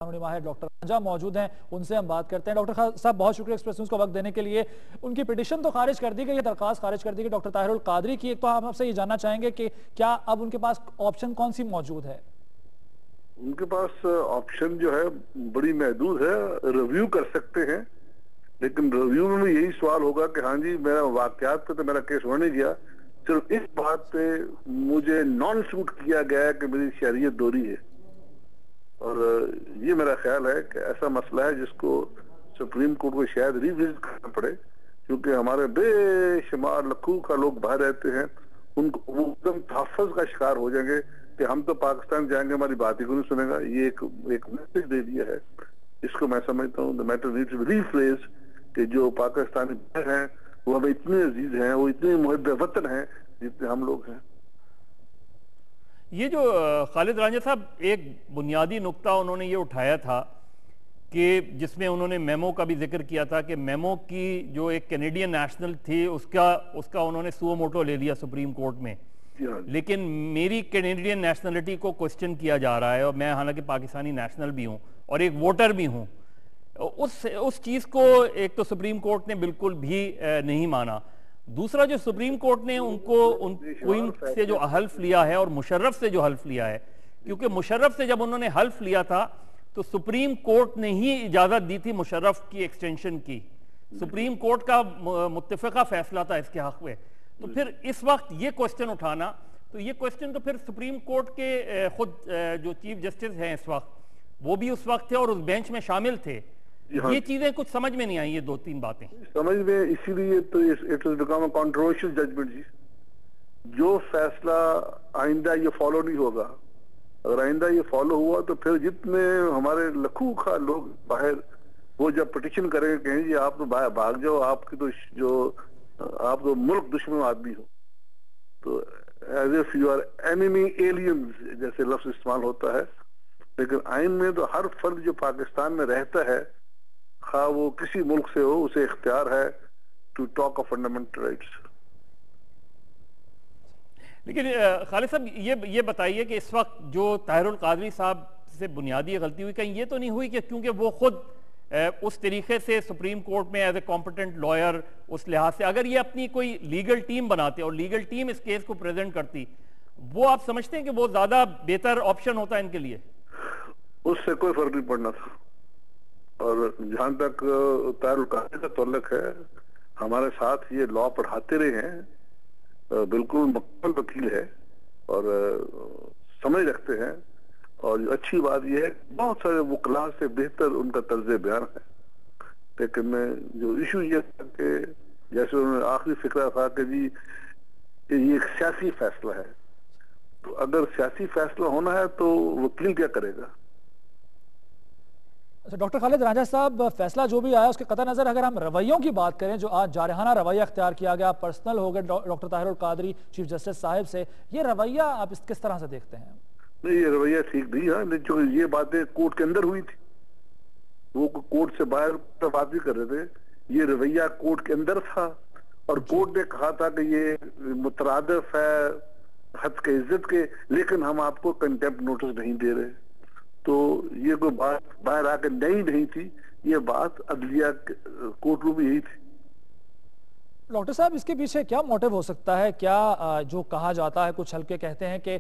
قانونی ماہر ڈاکٹر رانجھا موجود ہیں، ان سے ہم بات کرتے ہیں۔ ڈاکٹر صاحب بہت شکریہ ایکسپریس نیوز کو وقت دینے کے لیے۔ ان کی پٹیشن تو خارج کر دی گئی ہے، درخواست خارج کر دی گئی ڈاکٹر طاہر القادری کی۔ ایک تو ہم آپ سے یہ جاننا چاہیں گے کہ کیا اب ان کے پاس آپشن کون سی موجود ہے؟ ان کے پاس آپشن جو ہے بڑی محدود ہے، ریویو کر سکتے ہیں، لیکن ریویو میں بھی یہی سوال ہوگا کہ ہاں جی میرا واقعات پہ تو میرا کیس ہونے گیا، صرف اس بات پہ مجھے نان سوٹ کیا گیا ہے کہ میری شہریت دوہری ہے، اور یہ میرا خیال ہے کہ ایسا مسئلہ ہے جس کو سپریم کورٹ کو شاید ری وزٹ کرنا پڑے، کیونکہ ہمارے بے شمار لاکھوں کا لوگ باہر رہتے ہیں، ان کو وہ ایک تحفظ کا شکار ہو جائیں گے کہ ہم تو پاکستان جائیں گے ہماری بات ہی کو نہیں سنے گا۔ یہ ایک میسج دے دیا ہے، اس کو میں سمجھتا ہوں the matter needs to be rephrased کہ جو پاکستانی باہر ہیں وہ ہمیں اتنے عزیز ہیں، وہ اتنے محب وطن ہیں جتنے ہم لوگ ہیں۔ یہ جو خالد رانجھا صاحب ایک بنیادی نقطہ انہوں نے یہ اٹھایا تھا کہ جس میں انہوں نے میمو کا بھی ذکر کیا تھا کہ میمو کی جو ایک کینیڈین نیشنل تھی اس کا انہوں نے سو موٹو لے لیا سپریم کورٹ میں، لیکن میری کینیڈین نیشنلٹی کو کوسچن کیا جا رہا ہے، اور میں حالانکہ پاکستانی نیشنل بھی ہوں اور ایک ووٹر بھی ہوں۔ اس چیز کو ایک تو سپریم کورٹ نے بالکل بھی نہیں مانا، دوسرا جو سپریم کورٹ نے ان کوئن سے جو حلف لیا ہے اور مشرف سے جو حلف لیا ہے، کیونکہ مشرف سے جب انہوں نے حلف لیا تھا تو سپریم کورٹ نے ہی اجازت دی تھی مشرف کی ایکسٹینشن کی، سپریم کورٹ کا متفقہ فیصلہ تھا اس کے حق میں، تو پھر اس وقت یہ کوسچن اٹھانا، تو یہ کوسچن تو پھر سپریم کورٹ کے خود جو چیف جسٹس ہیں اس وقت وہ بھی اس وقت تھے اور اس بینچ میں شامل تھے، یہ چیزیں کچھ سمجھ میں نہیں آئیں، یہ دو تین باتیں سمجھ میں، اسی لیے تو it has become a controversial judgment جی۔ جو فیصلہ آئندہ یہ فالو نہیں ہوگا، اگر آئندہ یہ فالو ہوا تو پھر جتنے ہمارے لاکھوں کا لوگ باہر وہ جب پٹیشن کریں گے کہیں جی آپ تو بھاگ جاؤ، آپ کی تو جو آپ تو ملک دشمن آدمی ہو، تو as if you are enemy aliens جیسے لفظ استعمال ہوتا ہے، لیکن آئین میں تو ہر فرد جو پاکستان میں رہتا ہے خواہ وہ کسی ملک سے ہو اسے اختیار ہے to talk of fundamental rights. لیکن خالد صاحب یہ بتائیے کہ اس وقت جو طاہر القادری صاحب سے بنیادی غلطی ہوئی، کہیں یہ تو نہیں ہوئی کہ کیونکہ وہ خود اس طریقے سے سپریم کورٹ میں ایز اے کمپٹنٹ لائر اس لحاظ سے اگر یہ اپنی کوئی لیگل ٹیم بناتے اور لیگل ٹیم اس کیس کو پریزنٹ کرتی، وہ آپ سمجھتے ہیں کہ وہ زیادہ بہتر آپشن ہوتا ہے ان کے لیے؟ اس سے کوئی فرق نہیں پڑنا تھا، اور جہاں تک طاہر القادری کا تعلق ہے ہمارے ساتھ یہ لا پڑھاتے رہے ہیں، بالکل مکمل وکیل ہے اور سمجھ رکھتے ہیں، اور اچھی بات یہ ہے بہت سارے وکلاء سے بہتر ان کا طرز بیان ہے، لیکن جو ایشو یہ تھا کہ جیسے انہوں نے آخری فکرہ تھا کہ جی یہ ایک سیاسی فیصلہ ہے، تو اگر سیاسی فیصلہ ہونا ہے تو وکیل کیا کرے گا؟ ڈاکٹر خالد رانجھا صاحب، فیصلہ جو بھی آیا اس کے قطع نظر اگر ہم رویوں کی بات کریں، جو آج جارحانہ رویہ اختیار کیا گیا، پرسنل ہو گئے doctor Tahir Qadri chief justice صاحب سے، یہ رویہ آپ کس طرح سے دیکھتے ہیں؟ نہیں، یہ رویہ ٹھیک نہیں ہے، جو یہ باتیں کورٹ کے اندر ہوئی تھی، وہ کورٹ سے باہر بات بھی کر رہے تھے، یہ رویہ کورٹ کے اندر تھا، اور کورٹ نے کہا تھا کہ یہ مترادف ہے حد کے عزت کے، لیکن ہم آپ کو کنٹیمپٹ نوٹس نہیں دے رہے، تو یہ کوئی بات باہر آ کے نہیں تھی، یہ بات عدلیہ کورٹ روم میں یہی تھی۔ ڈاکٹر صاحب اس کے پیچھے کیا موٹیو ہو سکتا ہے؟ کیا جو کہا جاتا ہے، کچھ حلقے کہتے ہیں کہ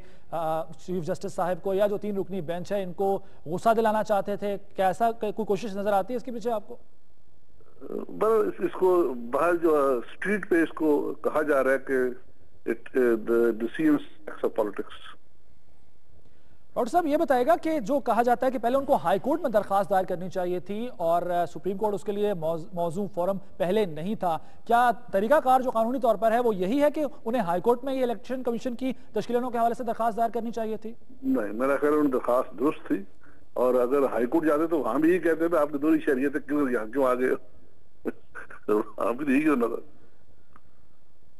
چیف جسٹس صاحب کو یا جو 3 رکنی بینچ ہے ان کو غصہ دلانا چاہتے تھے، کیا ایسا کوئی کوشش نظر آتی ہے اس کے پیچھے آپ کو؟ بس اس کو باہر جو اسٹریٹ پہ اس کو کہا جا رہا ہے کہ پالیٹکس۔ ڈاکٹر صاحب یہ بتائے گا کہ جو کہا جاتا ہے کہ پہلے ان کو ہائی کورٹ میں درخواست دائر کرنی چاہیے تھی اور سپریم کورٹ اس کے لیے موزوں فورم پہلے نہیں تھا، کیا طریقہ کار جو قانونی طور پر ہے وہ یہی ہے کہ انہیں ہائی کورٹ میں یہ الیکشن کمیشن کی تشکیلوں کے حوالے سے درخواست دائر کرنی چاہیے تھی؟ نہیں، میرا خیال ان درخواست درست تھی، اور اگر ہائی کورٹ جاتے تو وہاں بھی یہی کہتے ہیں آپ کی دوہری شہریت ہے، کیوں آگے آپ کی یہی کیوں نظر۔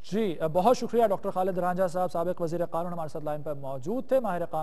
جی بہت شکریہ ڈاکٹر خالد رانجھا صاحب، سابق وزیر قانون، ہمارے ساتھ لائن پر موجود تھے، ماہر قانون